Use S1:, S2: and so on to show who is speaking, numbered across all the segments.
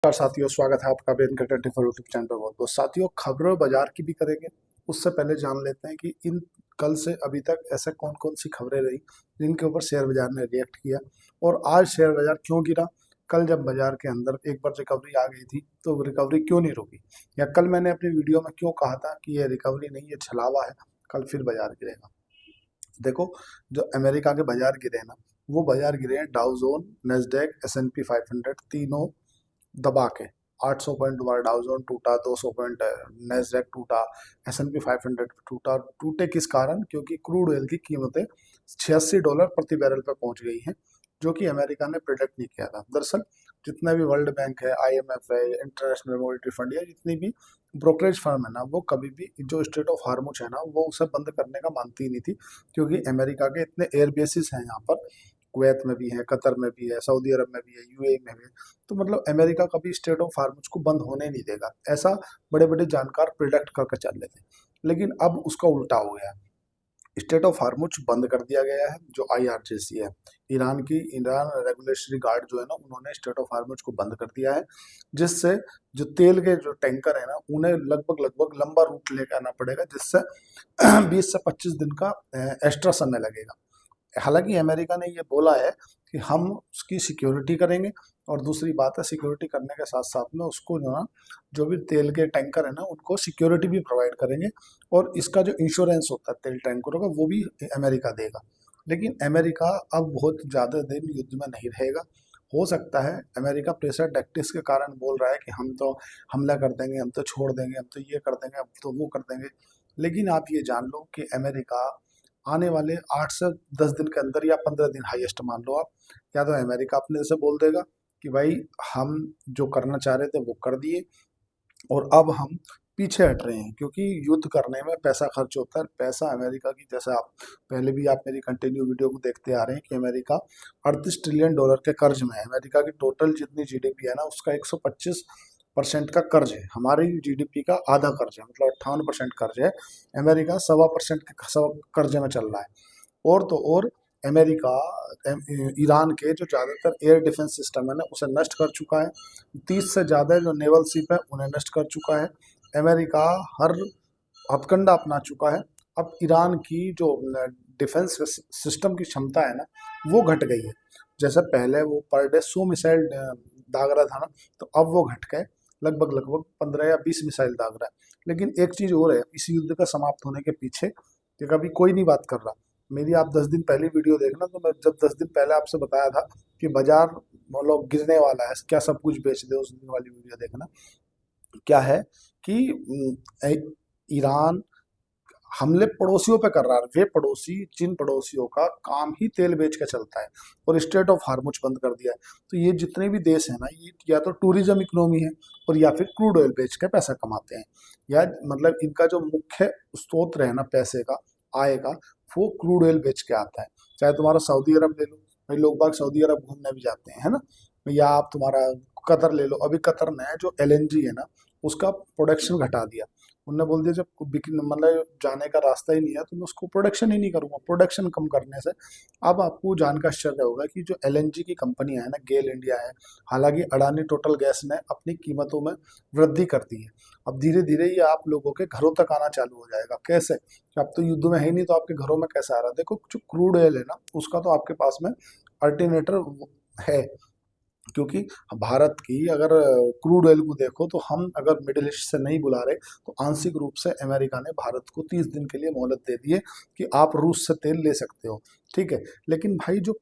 S1: नमस्कार साथियों, स्वागत है आपका बेन का 24 यूट्यूब चैनल पर। बहुत बहुत साथियों, खबरों बाजार की भी करेंगे। उससे पहले जान लेते हैं कि इन कल से अभी तक ऐसे कौन कौन सी खबरें रही जिनके ऊपर शेयर बाजार ने रिएक्ट किया और आज शेयर बाजार क्यों गिरा। कल जब बाजार के अंदर एक बार रिकवरी आ गई थी तो रिकवरी क्यों नहीं रुकी, या कल मैंने अपनी वीडियो में क्यों कहा था कि ये रिकवरी नहीं, ये छलावा है, कल फिर बाजार गिरेगा। देखो, जो अमेरिका के बाजार गिरे ना, वो बाजार गिरे हैं डाउ जोन, नेस्डैक, S&P 500 तीनों दबा के। 800 पॉइंट तुम्हारा डाउ जोन टूटा, 200 पॉइंट नेस्डैक टूटा, S&P 500 टूटा। टूटे किस कारण? क्योंकि क्रूड ऑयल की कीमतें $86 प्रति बैरल पर पहुंच गई हैं, जो कि अमेरिका ने प्रिडिक्ट नहीं किया था। दरअसल जितना भी वर्ल्ड बैंक है, IMF है, इंटरनेशनल मॉनेटरी फंड है, जितनी भी ब्रोकरेज फर्म है ना, वो कभी भी जो स्टेट ऑफ हार्मुज है ना, वो उसे बंद करने का मानती ही नहीं थी। क्योंकि अमेरिका के इतने एयर बेसिस हैं यहाँ पर, कुवैत में भी है, कतर में भी है, सऊदी अरब में भी है, UAE में भी है। तो मतलब अमेरिका कभी स्टेट ऑफ हार्मुज को बंद होने नहीं देगा, ऐसा बड़े बड़े जानकार प्रिडिक्ट करके चल रहे थे। लेकिन अब उसका उल्टा हो गया। स्टेट ऑफ हार्मुज बंद कर दिया गया है। जो IRGC है, ईरान रेगुलेटरी गार्ड जो है ना, उन्होंने स्टेट ऑफ हार्मुज को बंद कर दिया है, जिससे जो तेल के जो टैंकर है ना, उन्हें लगभग लगभग लंबा रूट लेकर आना पड़ेगा, जिससे 20 से 25 दिन का एक्स्ट्रा समय लगेगा। हालांकि अमेरिका ने ये बोला है कि हम उसकी सिक्योरिटी करेंगे, और दूसरी बात है, सिक्योरिटी करने के साथ साथ में उसको जो ना, जो भी तेल के टैंकर है ना, उनको सिक्योरिटी भी प्रोवाइड करेंगे, और इसका जो इंश्योरेंस होता है तेल टैंकरों का, वो भी अमेरिका देगा। लेकिन अमेरिका अब बहुत ज़्यादा दिन युद्ध में नहीं रहेगा। हो सकता है अमेरिका प्रेशर टैक्टिक्स के कारण बोल रहा है कि हम तो हमला कर देंगे, हम तो छोड़ देंगे, हम तो ये कर देंगे, हम तो वो कर देंगे। लेकिन आप ये जान लो कि अमेरिका आने वाले 8 से 10 दिन के अंदर, या 15 दिन हाईएस्ट मान लो आप, या तो अमेरिका अपने से बोल देगा कि भाई हम जो करना चाह रहे थे वो कर दिए, और अब हम पीछे हट रहे हैं। क्योंकि युद्ध करने में पैसा खर्च होता है। पैसा अमेरिका की, जैसे आप पहले भी आप मेरी कंटिन्यू वीडियो को देखते आ रहे हैं कि अमेरिका $38 ट्रिलियन के कर्ज में है। अमेरिका की टोटल जितनी GDP है ना, उसका 125% का कर्ज है। हमारी GDP का आधा कर्ज है, मतलब 58% कर्ज है। अमेरिका 1.25% के कर्जे में चल रहा है। और तो और अमेरिका ईरान के जो ज़्यादातर एयर डिफेंस सिस्टम है ना, उसे नष्ट कर चुका है। 30 से ज़्यादा जो नेवल शिप है उन्हें नष्ट कर चुका है। अमेरिका हर हथकंडा अपना चुका है। अब ईरान की जो डिफेंस सिस्टम की क्षमता है ना, वो घट गई है। जैसे पहले वो पर डे 100 मिसाइल दाग रहा था ना, तो अब वो घट के लगभग लगभग 15 या 20 मिसाइल दाग रहा है। लेकिन एक चीज़ और है, इस युद्ध का समाप्त होने के पीछे, कि कभी कोई नहीं बात कर रहा। मेरी आप 10 दिन पहले वीडियो देखना, तो मैं जब 10 दिन पहले आपसे बताया था कि बाजार मतलब गिरने वाला है, क्या सब कुछ बेच दे, उस दिन वाली वीडियो देखना। क्या है कि ईरान हमले पड़ोसियों पे कर रहा है। वे पड़ोसी, जिन पड़ोसियों का काम ही तेल बेच के चलता है, और स्टेट ऑफ हार्मुज बंद कर दिया है। तो ये जितने भी देश हैं ना, ये या तो टूरिज्म इकोनॉमी है, और या फिर क्रूड ऑयल बेच के पैसा कमाते हैं। या मतलब इनका जो मुख्य स्रोत है ना पैसे का, आय का, वो क्रूड ऑयल बेच के आता है। चाहे तुम्हारा सऊदी अरब ले लो, भाई लोग बाग सऊदी अरब घूमने भी जाते हैं, है ना। या आप तुम्हारा कतर ले लो। अभी कतर ने जो LNG है ना, उसका प्रोडक्शन घटा दिया। उनने बोल दिया जब मतलब जाने का रास्ता ही नहीं है, तो मैं उसको प्रोडक्शन ही नहीं करूंगा। प्रोडक्शन कम करने से अब आपको जान का आश्चर्य होगा कि जो LNG की कंपनियां है ना, गेल इंडिया है, हालांकि अडानी टोटल गैस ने अपनी कीमतों में वृद्धि कर दी है। अब धीरे धीरे ये आप लोगों के घरों तक आना चालू हो जाएगा। कैसे? कि अब तो युद्ध में है ही नहीं, तो आपके घरों में कैसे आ रहा है? देखो, जो क्रूड ऑयल है ना, उसका तो आपके पास में अल्टरनेटर है। क्योंकि भारत की अगर क्रूड ऑयल को देखो, तो हम अगर मिडिल ईस्ट से नहीं बुला रहे, तो आंशिक रूप से अमेरिका ने भारत को 30 दिन के लिए मोहलत दे दी है कि आप रूस से तेल ले सकते हो। ठीक है। लेकिन भाई जो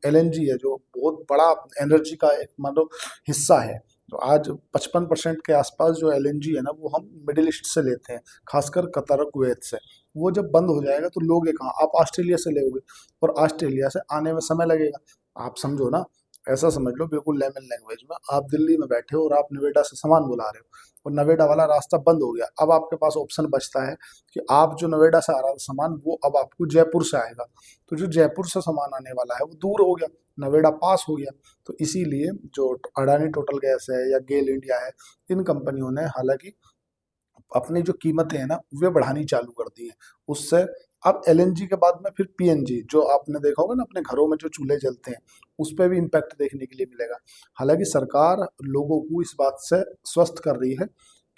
S1: LNG है, जो बहुत बड़ा एनर्जी का एक मतलब हिस्सा है, तो आज 55% के आसपास जो LNG है ना, वो हम मिडिल ईस्ट से लेते हैं, खासकर कतर कुवैत से। वो जब बंद हो जाएगा तो लोगे कहाँ? आप ऑस्ट्रेलिया से लोगे, और ऑस्ट्रेलिया से आने में समय लगेगा। आप समझो ना, ऐसा समझ लो बिल्कुल लेमन लैंग्वेज में, आप दिल्ली में बैठे हो और आप नोएडा से सामान बुला रहे हो, और नोएडा वाला रास्ता बंद हो गया। अब आपके पास ऑप्शन बचता है कि आप जो नोएडा से आ रहा था सामान, वो अब आपको जयपुर से आएगा। तो जो जयपुर से सामान आने वाला है वो दूर हो गया, नोएडा पास हो गया। तो इसीलिए जो अडानी टोटल गैस है या गेल इंडिया है, इन कंपनियों ने हालांकि अपनी जो कीमतें हैं ना, वे बढ़ानी चालू कर दी हैं। उससे अब एलएनजी के बाद में फिर पीएनजी, जो आपने देखा होगा ना अपने घरों में जो चूल्हे जलते हैं, उस पर भी इम्पैक्ट देखने के लिए मिलेगा। हालांकि सरकार लोगों को इस बात से स्वस्थ कर रही है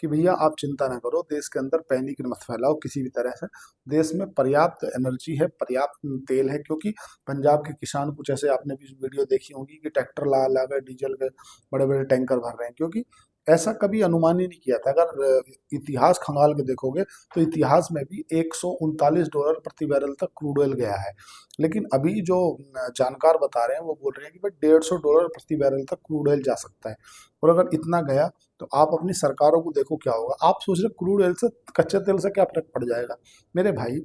S1: कि भैया आप चिंता ना करो, देश के अंदर पैनिक मत फैलाओ किसी भी तरह से। देश में पर्याप्त एनर्जी है, पर्याप्त तेल है, क्योंकि पंजाब के किसान कुछ ऐसे, आपने भी वीडियो देखी होगी कि ट्रैक्टर ला ला कर डीजल के बड़े बड़े टैंकर भर रहे हैं, क्योंकि ऐसा कभी अनुमान ही नहीं किया था। अगर इतिहास खंगाल के देखोगे तो इतिहास में भी $139 प्रति बैरल तक क्रूड ऑयल गया है। लेकिन अभी जो जानकार बता रहे हैं वो बोल रहे हैं कि भाई $150 प्रति बैरल तक क्रूड ऑयल जा सकता है। और अगर इतना गया तो आप अपनी सरकारों को देखो क्या होगा। आप सोच रहे क्रूड ऑयल से, कच्चे तेल से क्या फर्क पड़ जाएगा? मेरे भाई,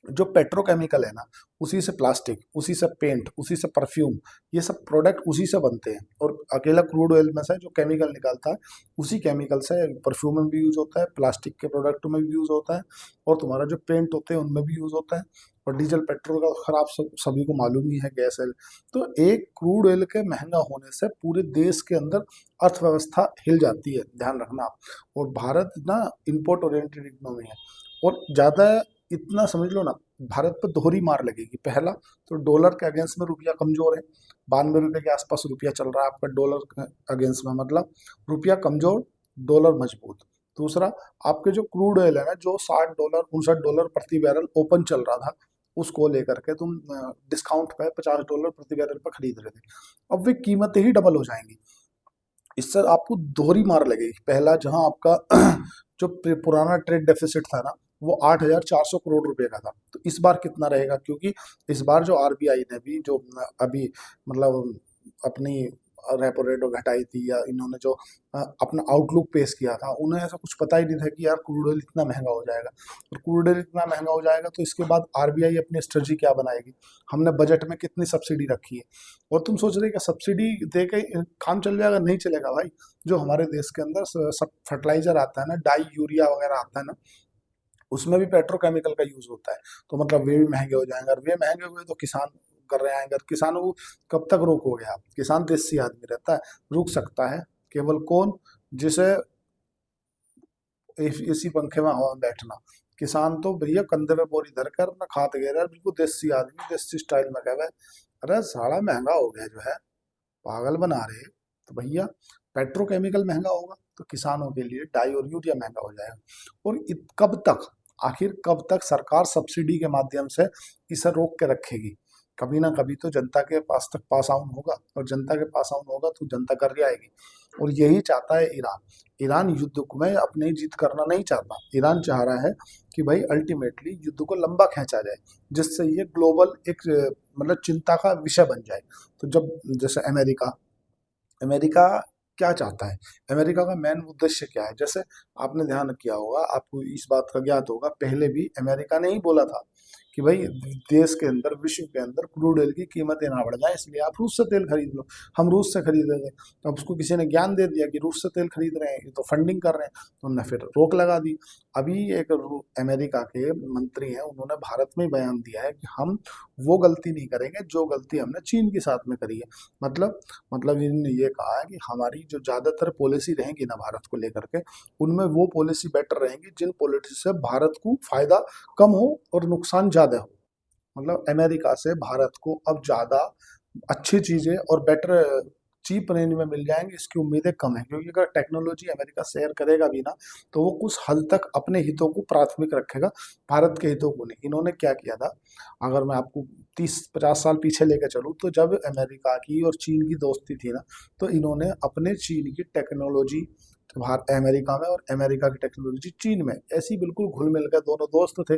S1: जो पेट्रोकेमिकल है ना, उसी से प्लास्टिक, उसी से पेंट, उसी से परफ्यूम, ये सब प्रोडक्ट उसी से बनते हैं। और अकेला क्रूड ऑयल में से जो केमिकल निकलता है, उसी केमिकल से परफ्यूम में भी यूज होता है, प्लास्टिक के प्रोडक्ट में भी यूज होता है, और तुम्हारा जो पेंट होते हैं उनमें भी यूज होता है। और डीजल पेट्रोल का खराब सभी को मालूम ही है, गैस है। तो एक क्रूड ऑयल के महंगा होने से पूरे देश के अंदर अर्थव्यवस्था हिल जाती है, ध्यान रखना आप। और भारत ना इम्पोर्ट ओरिएंटेड इकोनॉमी है, और ज़्यादा इतना समझ लो ना, भारत पर दोहरी मार लगेगी। पहला तो डॉलर के अगेंस्ट में रुपया कमजोर है, 92 रुपये के आसपास रुपया चल रहा है आपका डॉलर के अगेंस्ट में, मतलब रुपया कमजोर, डॉलर मजबूत। दूसरा, आपके जो क्रूड ऑयल है ना, जो $60 $59 प्रति बैरल ओपन चल रहा था, उसको लेकर के तुम डिस्काउंट पे $50 प्रति बैरल पर खरीद रहे थे, अब वे कीमतें ही डबल हो जाएंगी। इससे आपको दोहरी मार लगेगी। पहला, जहां आपका जो पुराना ट्रेड डेफिसिट था ना, वो 8,400 करोड़ रुपए का था, तो इस बार कितना रहेगा? क्योंकि इस बार जो आरबीआई ने भी जो अभी मतलब अपनी रेपो रेट घटाई थी, या इन्होंने जो अपना आउटलुक पेश किया था, उन्हें ऐसा कुछ पता ही नहीं था कि यार क्रूड ऑयल इतना महंगा हो जाएगा। और क्रूड ऑयल इतना महंगा हो जाएगा तो इसके बाद आरबीआई अपनी स्ट्रेटजी क्या बनाएगी? हमने बजट में कितनी सब्सिडी रखी है, और तुम सोच रहे कि सब्सिडी दे के काम चल जाएगा? नहीं चलेगा भाई। जो हमारे देश के अंदर सब फर्टिलाइजर आता है ना, डाई यूरिया वगैरह आता है ना, उसमें भी पेट्रोकेमिकल का यूज होता है। तो मतलब वे भी महंगे हो जाएंगे, और वे महंगे हुए तो किसान कर रहे आएंगे। किसानों को कब तक रोकोगे आप? किसान देसी आदमी रहता है, रुक सकता है केवल कौन? जिसे इसी पंखे में हवा में बैठना। किसान तो भैया कंधे पे बोरी धर कर अपना खाते गए रहे, बिल्कुल देसी आदमी, देसी स्टाइल में कह रहे, अरे साला महंगा हो गया जो है, पागल बना रहे। तो भैया पेट्रोकेमिकल महंगा होगा तो किसानों के लिए डाई और यूरिया महंगा हो जाएगा। और कब तक, आखिर कब तक सरकार सब्सिडी के माध्यम से इसे रोक के रखेगी? कभी ना कभी तो जनता के पास तक पास आउन होगा, और जनता के पास आउन होगा तो जनता कर आएगी। और यही चाहता है ईरान। ईरान युद्ध में अपनी जीत करना नहीं चाहता। ईरान चाह रहा है कि भाई अल्टीमेटली युद्ध को लंबा खींचा जाए, जिससे ये ग्लोबल एक मतलब चिंता का विषय बन जाए। तो जब जैसे अमेरिका अमेरिका क्या चाहता है? अमेरिका का मेन उद्देश्य क्या है? जैसे आपने ध्यान किया होगा, आपको इस बात का ज्ञात होगा, पहले भी अमेरिका ने ही बोला था कि भाई देश के अंदर, विश्व के अंदर क्रूड ऑयल की कीमतें ना बढ़ जाए, इसलिए आप रूस से तेल खरीद लो, हम रूस से खरीदेंगे। तो अब उसको किसी ने ज्ञान दे दिया कि रूस से तेल खरीद रहे हैं, ये तो फंडिंग कर रहे हैं, तो उन्होंने फिर रोक लगा दी। अभी एक अमेरिका के मंत्री हैं, उन्होंने भारत में बयान दिया है कि हम वो गलती नहीं करेंगे जो गलती हमने चीन के साथ में करी है। मतलब इन्होंने ये कहा है कि हमारी जो ज़्यादातर पॉलिसी रहेंगी ना भारत को लेकर के, उनमें वो पॉलिसी बेटर रहेंगी जिन पॉलिसी से भारत को फायदा कम हो और नुकसान ज़्यादा हो। मतलब अमेरिका से भारत को अब ज़्यादा अच्छी चीज़ें और बेटर चीप रेंज में मिल जाएंगी, इसकी उम्मीदें कम है। क्योंकि अगर टेक्नोलॉजी अमेरिका शेयर करेगा भी ना, तो वो कुछ हद तक अपने हितों को प्राथमिक रखेगा, भारत के हितों को नहीं। इन्होंने क्या किया था, अगर मैं आपको 30-50 साल पीछे लेकर चलूँ, तो जब अमेरिका की और चीन की दोस्ती थी ना, तो इन्होंने अपने चीन की टेक्नोलॉजी भारत अमेरिका में, और अमेरिका की टेक्नोलॉजी चीन में, ऐसी बिल्कुल घुल मिल कर दोनों दोस्त थे।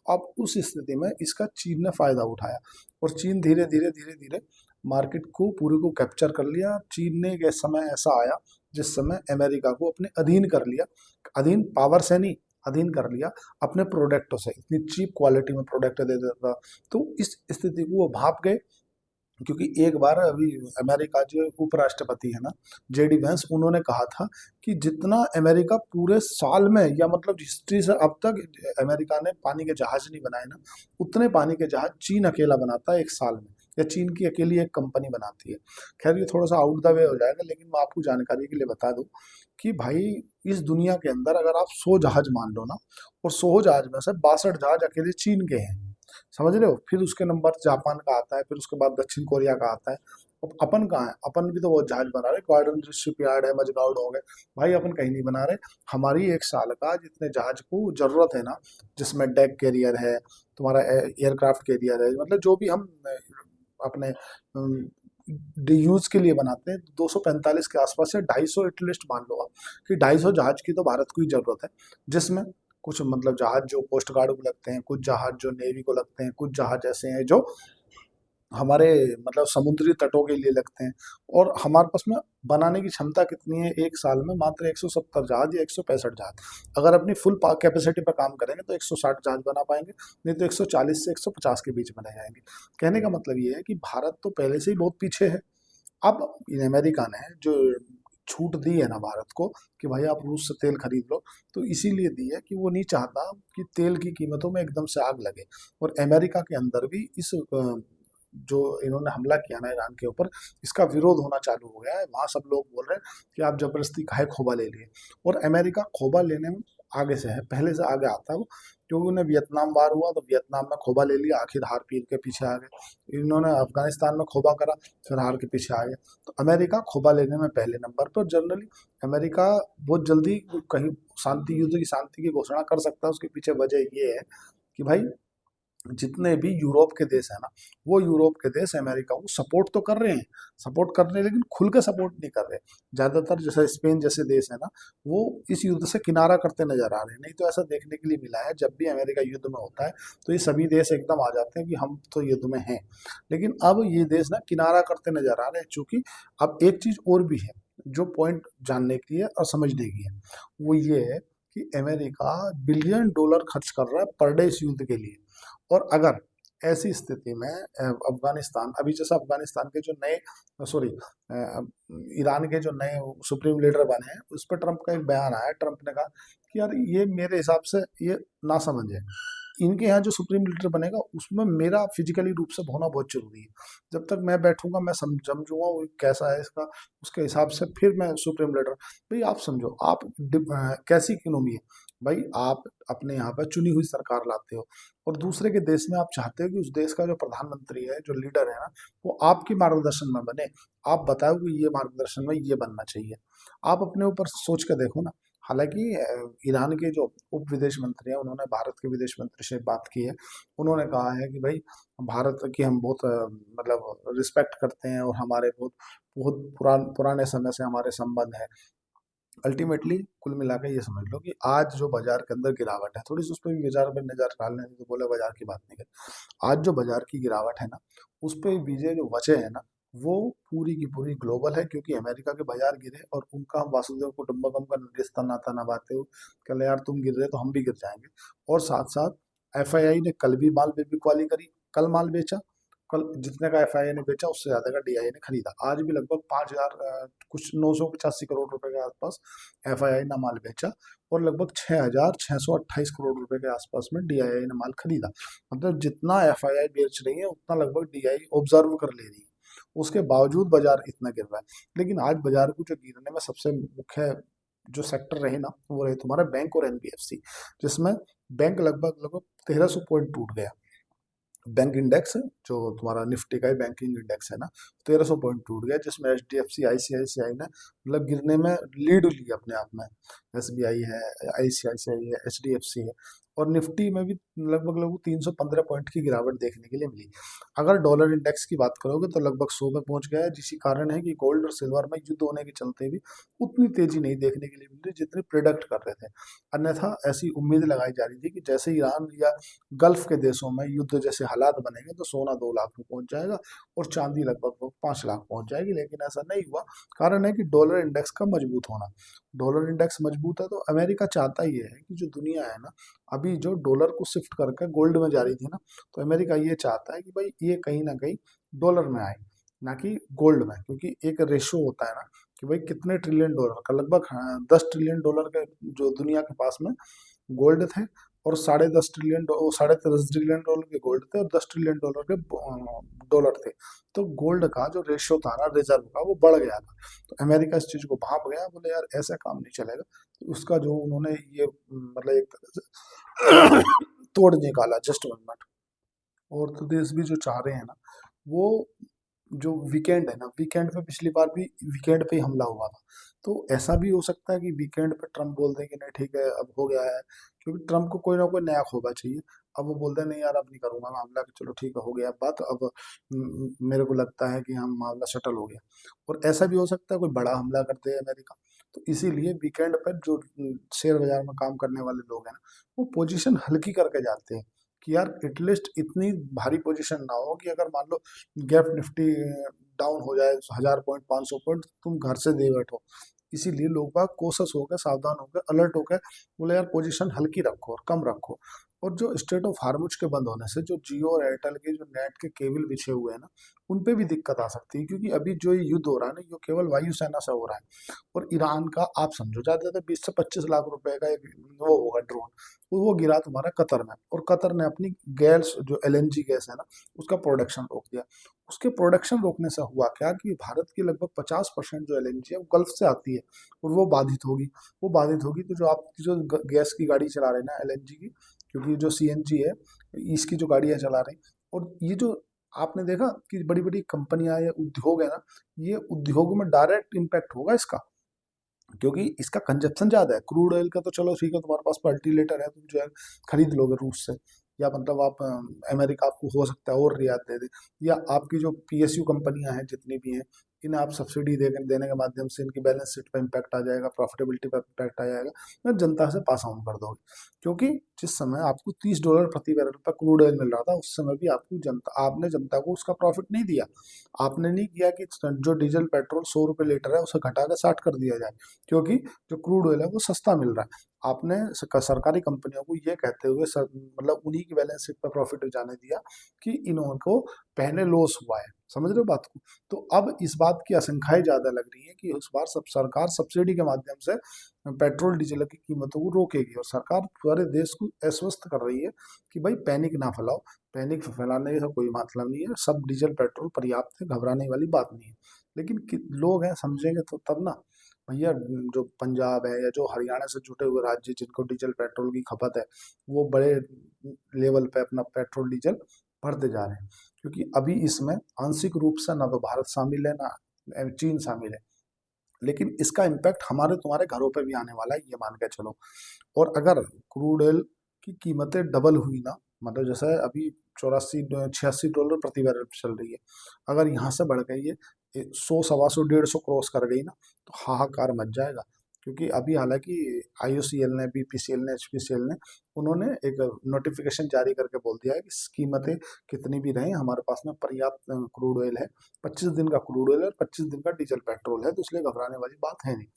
S1: अब उस स्थिति में इसका चीन ने फायदा उठाया, और चीन धीरे धीरे धीरे धीरे मार्केट को पूरे को कैप्चर कर लिया। चीन ने एक समय ऐसा आया जिस समय अमेरिका को अपने अधीन कर लिया, अधीन पावर से नहीं, अधीन कर लिया अपने प्रोडक्टों से, इतनी चीप क्वालिटी में प्रोडक्ट दे देता था। तो इस स्थिति को वो भाप गए, क्योंकि एक बार अभी अमेरिका जो उपराष्ट्रपति है ना, जेडी वेंस, उन्होंने कहा था कि जितना अमेरिका पूरे साल में, या मतलब हिस्ट्री से अब तक अमेरिका ने पानी के जहाज नहीं बनाए ना, उतने पानी के जहाज चीन अकेला बनाता है एक साल में। या चीन की अकेली एक कंपनी बनाती है। खैर ये थोड़ा सा आउट द वे हो जाएगा, लेकिन मैं आपको जानकारी के लिए बता दूं कि भाई इस दुनिया के अंदर अगर आप 100 जहाज मान लो ना, और 100 जहाज में से 62 जहाज अकेले चीन के हैं, समझ रहे हो। फिर उसके नंबर जापान का आता है, फिर उसके बाद दक्षिण कोरिया का आता है। अब अपन कहाँ है, अपन भी तो वो जहाज बना रहे, गॉर्डन शिपयार्ड है, मजगाउड हो गए, भाई अपन कहीं नहीं बना रहे। हमारी एक साल का जितने जहाज को जरूरत है ना, जिसमें डेक कैरियर है, तुम्हारा एयरक्राफ्ट कैरियर है, मतलब जो भी हम अपने यूज के लिए बनाते हैं, 245 के आसपास से 250 एटलीस्ट मान लो आप कि 250 जहाज की तो भारत को ही जरूरत है। जिसमें कुछ मतलब जहाज जो कोस्ट गार्ड को लगते हैं, कुछ जहाज जो नेवी को लगते हैं, कुछ जहाज ऐसे हैं जो हमारे मतलब समुद्री तटों के लिए लगते हैं। और हमारे पास में बनाने की क्षमता कितनी है, एक साल में मात्र 170 जहाज या 165 जहाज। अगर अपनी फुल कैपेसिटी पर काम करेंगे तो 160 जहाज बना पाएंगे, नहीं तो 140 से 150 के बीच बने जाएंगे। कहने का मतलब ये है कि भारत तो पहले से ही बहुत पीछे है। अब इन अमेरिका ने जो छूट दी है ना भारत को कि भाई आप रूस से तेल खरीद लो, तो इसीलिए दी है कि वो नहीं चाहता कि तेल की कीमतों में एकदम से आग लगे। और अमेरिका के अंदर भी इस जो इन्होंने हमला किया ना ईरान के ऊपर, इसका विरोध होना चालू हो गया है। वहाँ सब लोग बोल रहे हैं कि आप जबरदस्ती काहे खोबा ले लिए। और अमेरिका खोबा लेने में आगे से है, पहले से आगे आता है वो, क्योंकि उन्हें वियतनाम वार हुआ तो वियतनाम में खोबा ले लिया, आखिर हार पीर के पीछे आ गए। इन्होंने अफगानिस्तान में खोबा करा, फिर हार के पीछे आ गए। तो अमेरिका खोबा लेने में पहले नंबर पर। जनरली अमेरिका बहुत जल्दी कहीं शांति युद्ध की शांति की घोषणा कर सकता है। उसके पीछे वजह ये है कि भाई जितने भी यूरोप के देश है ना, वो यूरोप के देश अमेरिका को सपोर्ट तो कर रहे हैं, सपोर्ट कर रहे हैं, लेकिन खुल के सपोर्ट नहीं कर रहे। ज्यादातर जैसे स्पेन जैसे देश है ना, वो इस युद्ध से किनारा करते नजर आ रहे हैं। नहीं तो ऐसा देखने के लिए मिला है, जब भी अमेरिका युद्ध में होता है तो ये सभी देश एकदम आ जाते हैं कि हम तो युद्ध में हैं। लेकिन अब ये देश ना किनारा करते नजर आ रहे हैं। चूंकि अब एक चीज और भी है जो पॉइंट जानने की है और समझने की है, वो ये है कि अमेरिका बिलियन डॉलर खर्च कर रहा है पर डे इस युद्ध के लिए। और अगर ऐसी स्थिति में अफगानिस्तान, अभी जैसा अफगानिस्तान के जो नए, सॉरी, ईरान के जो नए सुप्रीम लीडर बने हैं, उस पर ट्रंप का एक बयान आया। ट्रंप ने कहा कि यार ये मेरे हिसाब से ये ना समझ है, इनके यहाँ जो सुप्रीम लीडर बनेगा उसमें मेरा फिजिकली रूप से होना बहुत जरूरी है। जब तक मैं बैठूंगा मैं समझूंगा वो कैसा है इसका, उसके हिसाब से फिर मैं सुप्रीम लीडर। भाई आप समझो, आप कैसी इकोनॉमी है भाई, आप अपने यहाँ पर चुनी हुई सरकार लाते हो, और दूसरे के देश में आप चाहते हो कि उस देश का जो प्रधानमंत्री है, जो लीडर है ना, वो आपके मार्गदर्शन में बने। आप बताओ कि ये मार्गदर्शन में ये बनना चाहिए। आप अपने ऊपर सोच के देखो ना। हालांकि ईरान के जो उप विदेश मंत्री हैं, उन्होंने भारत के विदेश मंत्री से बात की है। उन्होंने कहा है कि भाई भारत की हम बहुत मतलब रिस्पेक्ट करते हैं, और हमारे बहुत बहुत पुराने समय से हमारे संबंध है। अल्टीमेटली कुल मिला के ये समझ लो कि आज जो बाजार के अंदर गिरावट है, थोड़ी सी उस पर भी बाजार में नजर डालने तो बोले बाजार की बात नहीं करें। आज जो बाजार की गिरावट है ना, उस पर विजय जो वजह है ना, वो पूरी की पूरी ग्लोबल है। क्योंकि अमेरिका के बाजार गिरे और उनका हम वासुदेव कुटुंबकम का रिश्ता नाता नभाते हो, कल यार तुम गिर रहे तो हम भी गिर जाएंगे। और साथ साथ एफआईआई ने कल भी माल बिकवाली करी, कल माल बेचा। कल जितने का एफआईआई ने बेचा उससे ज्यादा का डीआईए ने खरीदा। आज भी लगभग 5,000 कुछ 985 करोड़ रुपए के आसपास एफआईआई ने माल बेचा, और लगभग 6,628 करोड़ रुपए के आसपास में डीआईआई ने माल खरीदा। मतलब जितना एफआईआई बेच रही है उतना लगभग डीआई ऑब्जर्व कर ले रही है। उसके बावजूद बाजार इतना गिर रहा है। लेकिन आज बाजार को जो गिरने में सबसे मुख्य जो सेक्टर रहे ना, वो रहे तुम्हारा बैंक और एनबीएफसी। जिसमें बैंक लगभग लगभग 1,300 पॉइंट टूट गया। बैंक इंडेक्स जो तुम्हारा निफ्टी का ही बैंकिंग इंडेक्स है ना, 1,300 पॉइंट टूट गया। जिसमें H D F C ICICI ने मतलब गिरने में लीड ली अपने आप में। एसबीआई है, आईसीआईसीआई है, एच डी एफ सी है। और निफ्टी में भी लगभग लगभग 315 पॉइंट की गिरावट देखने के लिए मिली। अगर डॉलर इंडेक्स की बात करोगे तो लगभग 100 पे पहुंच गया है, जिसकी कारण है कि गोल्ड और सिल्वर में युद्ध होने के चलते भी उतनी तेजी नहीं देखने के लिए मिल रही जितनी प्रिडिक्ट कर रहे थे। अन्यथा ऐसी उम्मीद लगाई जा रही थी कि जैसे ईरान या गल्फ के देशों में युद्ध जैसे हालात बनेंगे तो सोना 2 लाख में पहुंच जाएगा, और चांदी लगभग 5 लाख पहुंच जाएगी। लेकिन ऐसा नहीं हुआ। कारण है कि डॉलर इंडेक्स का मजबूत होना। डॉलर इंडेक्स मजबूत है तो अमेरिका चाहता ये है कि जो दुनिया है ना, अभी जो डॉलर को शिफ्ट करके गोल्ड में जा रही थी ना, तो अमेरिका ये चाहता है कि भाई ये कहीं ना कहीं डॉलर में आए, ना कि गोल्ड में। क्योंकि एक रेशो होता है ना कि भाई कितने ट्रिलियन डॉलर का, लगभग 10 ट्रिलियन डॉलर के जो दुनिया के पास में गोल्ड थे, और $10.5 ट्रिलियन के गोल्ड थे और $10 ट्रिलियन के डॉलर थे। तो गोल्ड का जो रेशियो था ना रिजर्व का, वो बढ़ गया था। तो अमेरिका इस चीज को भाप गया, बोले यार ऐसा काम नहीं चलेगा। तो उसका जो उन्होंने ये मतलब एक तरह से तोड़ निकाला जस्ट 1 मिनट। और तो देश भी जो चाह रहे हैं ना, वो जो वीकेंड है ना, वीकेंड पे पिछली बार भी वीकेंड पे ही हमला हुआ था। तो ऐसा भी हो सकता है कि वीकेंड पे ट्रम्प बोल दें कि नहीं ठीक है अब हो गया है, क्योंकि ट्रम्प को कोई ना कोई नया खोबा चाहिए। अब वो बोलते हैं नहीं यार अब नहीं करूंगा मैं हमला, कि चलो ठीक है हो गया बात, अब मेरे को लगता है कि हम मामला सेटल हो गया। और ऐसा भी हो सकता है कोई बड़ा हमला कर दे अमेरिका। तो इसीलिए वीकेंड पर जो शेयर बाजार में काम करने वाले लोग हैं ना, वो पोजीशन हल्की करके जाते हैं कि यार एटलीस्ट इतनी भारी पोजीशन ना हो कि अगर मान लो गैप निफ्टी डाउन हो जाए 1000 पॉइंट 500 पॉइंट, तुम घर से दे बैठो। इसीलिए लोग बाग कोसस हो गए, सावधान हो गए, अलर्ट हो गए, बोले यार पोजीशन हल्की रखो और कम रखो। और जो स्टेट ऑफ हार्मुज के बंद होने से जो जियो और एयरटेल के जो नेट के केबल बिछे हुए हैं ना, उन पे भी दिक्कत आ सकती है, क्योंकि अभी जो ये युद्ध हो रहा है ना, ये केवल वायुसेना से हो रहा है। और ईरान का आप समझो ज्यादा ज्यादा 20 से 25 लाख रुपए का एक वो होगा ड्रोन, वो गिरा तुम्हारा कतर में, और कतर ने अपनी गैस जो एलएनजी गैस है ना, उसका प्रोडक्शन रोक दिया। उसके प्रोडक्शन रोकने से हुआ क्या कि भारत की लगभग 50% जो एलएनजी है वो गल्फ से आती है, और वो बाधित होगी। वो बाधित होगी तो जो आप जो गैस की गाड़ी चला रहे हैं ना एलएनजी की, क्योंकि जो सीएनजी है इसकी जो गाड़ियां चला रही, और ये जो आपने देखा कि बड़ी बड़ी कंपनियां या उद्योग है ना, ये उद्योग में डायरेक्ट इम्पैक्ट होगा इसका, क्योंकि इसका कंजप्शन ज्यादा है। क्रूड ऑयल का तो चलो ठीक है, तुम्हारे पास फर्टिलेटर है, तुम जो है खरीद लोगे रूस से, या मतलब आप अमेरिका आपको हो सकता है और रियायत दे दे, या आपकी जो पीएसयू कंपनियां हैं जितनी भी हैं, इन्हें आप सब्सिडी देने के माध्यम से इनकी बैलेंस शीट पर इम्पैक्ट आ जाएगा, प्रॉफिटेबिलिटी पर इम्पैक्ट आ जाएगा, मैं जनता से पास ऑन कर दोगे। क्योंकि जिस समय आपको $30 प्रति बैरल पर क्रूड ऑयल मिल रहा था, उस समय भी आपने जनता को उसका प्रॉफिट नहीं दिया। आपने नहीं किया कि जो डीजल पेट्रोल ₹100 लीटर है उसे घटा कर 60 कर दिया जाए, क्योंकि जो क्रूड ऑयल है वो सस्ता मिल रहा है। आपने सरकारी कंपनियों को ये कहते हुए मतलब उन्हीं की बैलेंस शीट पर प्रॉफिट जाने दिया कि इनको पहले लॉस हुआ है। समझ रहे हो बात को? तो अब इस बात की आशंकाएं ज्यादा लग रही है कि इस बार सब सरकार सब्सिडी के माध्यम से पेट्रोल डीजल की कीमतों को रोकेगी, और सरकार पूरे देश को आश्वस्त कर रही है कि भाई पैनिक ना फैलाओ। पैनिक फैलाने का कोई मतलब नहीं है, सब डीजल पेट्रोल पर्याप्त है, घबराने वाली बात नहीं है। लेकिन लोग हैं समझेंगे तो तब ना। भैया जो पंजाब है या जो हरियाणा से जुटे हुए राज्य जिनको डीजल पेट्रोल की खपत है, वो बड़े लेवल पे अपना पेट्रोल डीजल भरते जा रहे हैं, क्योंकि अभी इसमें आंशिक रूप से ना तो भारत शामिल है ना चीन शामिल है, लेकिन इसका इम्पैक्ट हमारे तुम्हारे घरों पे भी आने वाला है, ये मान के चलो। और अगर क्रूड ऑयल की कीमतें डबल हुई ना, मतलब जैसे अभी 84 86 डॉलर प्रति बैरल चल रही है, अगर यहाँ से बढ़ गई है 100 125 150 क्रॉस कर गई ना, तो हाहाकार मच जाएगा। क्योंकि अभी हालांकि आईओसीएल ने बीपीसीएल ने एचपीसीएल ने उन्होंने एक नोटिफिकेशन जारी करके बोल दिया है कि कीमतें कितनी भी रहें हमारे पास में पर्याप्त क्रूड ऑयल है। 25 दिन का क्रूड ऑयल है, 25 दिन का डीजल पेट्रोल है, तो इसलिए घबराने वाली बात है नहीं।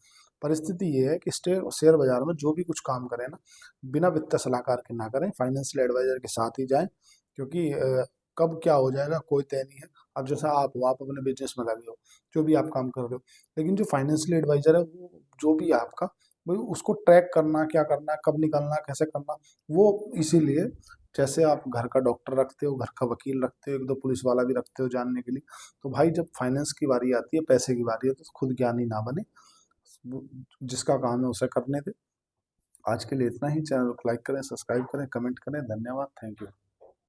S1: परिस्थिति ये है कि शेयर बाजार में जो भी कुछ काम करें ना, बिना वित्तीय सलाहकार के ना करें, फाइनेंशियल एडवाइजर के साथ ही जाएं, क्योंकि कब क्या हो जाएगा कोई तय नहीं है। अब जैसा आप अपने बिजनेस में लगे हो, जो भी आप काम कर रहे हो, लेकिन जो फाइनेंशियल एडवाइजर है वो जो भी है आपका, भाई उसको ट्रैक करना, क्या करना, कब निकलना, कैसे करना, वो इसीलिए जैसे आप घर का डॉक्टर रखते हो, घर का वकील रखते हो, एक दो पुलिस वाला भी रखते हो जानने के लिए, तो भाई जब फाइनेंस की बारी आती है, पैसे की बारी है, तो खुद ज्ञानी ना बने, जिसका काम है उसे करने दे। आज के लिए इतना ही। चैनल को लाइक करें, सब्सक्राइब करें, कमेंट करें। धन्यवाद, थैंक यू।